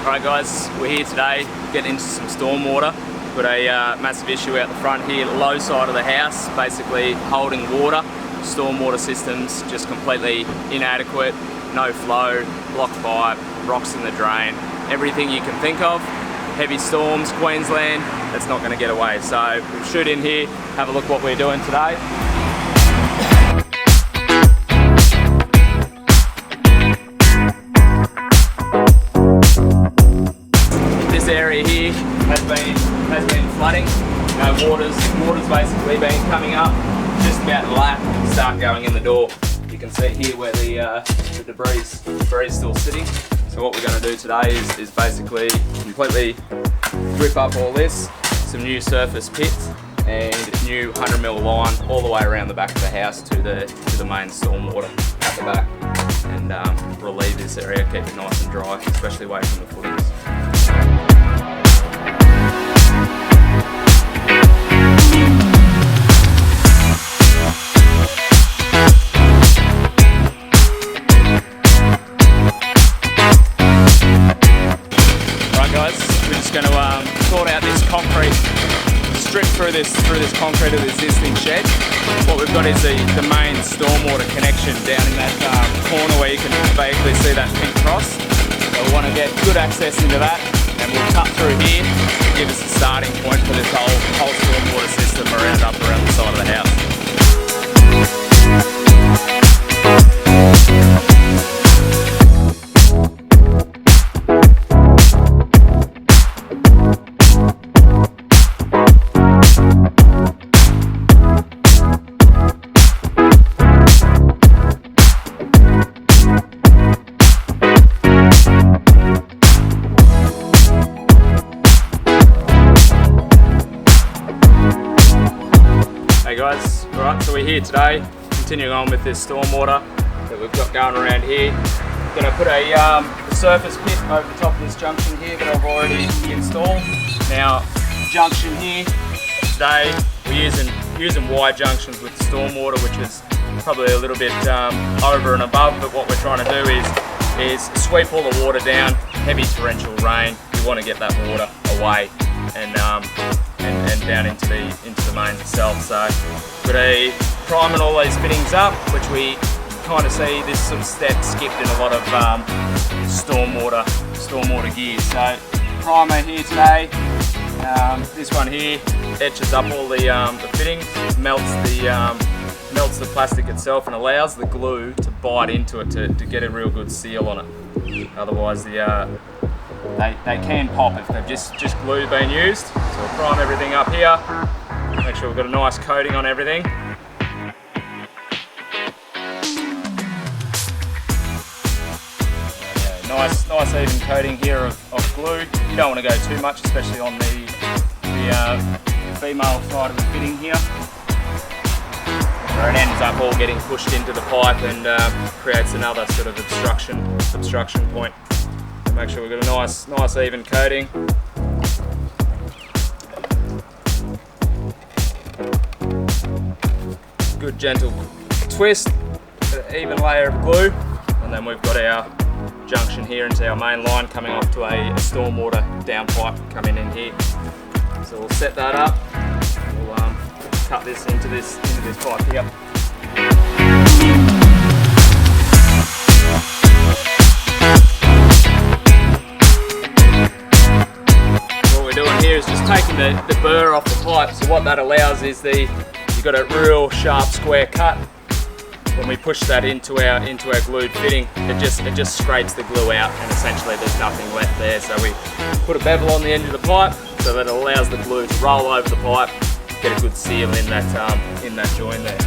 Alright guys, we're here today getting into some stormwater. Got a massive issue out the front here, low side of the house, basically holding water. Stormwater systems just completely inadequate, no flow, blocked pipe, rocks in the drain, everything you can think of. Heavy storms, Queensland, that's not going to get away. So we'll shoot in here, have a look what we're doing today. This area here has been flooding. Water's basically been coming up just about the lap and start going in the door. You can see here where the debris is still sitting. So what we're going to do today is basically completely rip up all this, some new surface pits and new 100mm line all the way around the back of the house to the main stormwater at the back, and relieve this area, keep it nice and dry, especially away from the footings. We're just going to sort out this concrete, strip through this concrete of the existing shed. What we've got is the main stormwater connection down in that corner where you can vaguely see that pink cross. So we want to get good access into that, and we'll cut through here to give us a starting point for this whole stormwater system around the side of the house. Hey guys, alright, so we're here today, continuing on with this stormwater that we've got going around here. Going to put a surface pit over the top of this junction here that I've already installed. Now, junction here, today we're using wide junctions with the stormwater, which is probably a little bit over and above, but what we're trying to do is sweep all the water down. Heavy torrential rain, we want to get that water away and down into the mains itself. So we're going to priming all these fittings up, which we kind of see this sort of step skipped in a lot of stormwater gears. So primer here today, this one here etches up all the fittings, melts the plastic itself and allows the glue to bite into it to get a real good seal on it. Otherwise they can pop if they've just glue been used. So we'll prime everything up here, make sure we've got a nice coating on everything. Nice even coating here of glue. You don't want to go too much, especially on the female side of the fitting here, where it ends up all getting pushed into the pipe and creates another sort of obstruction point. So make sure we've got a nice even coating. Good gentle twist, an even layer of glue, and then we've got our junction here into our main line coming off to a stormwater down pipe coming in here. So we'll set that up. We'll cut this into this pipe here. What we're doing here is just taking the burr off the pipe. So what that allows is you've got a real sharp square cut. When we push that into our glued fitting, it just scrapes the glue out, and essentially there's nothing left there. So we put a bevel on the end of the pipe so that it allows the glue to roll over the pipe, get a good seal in that joint there.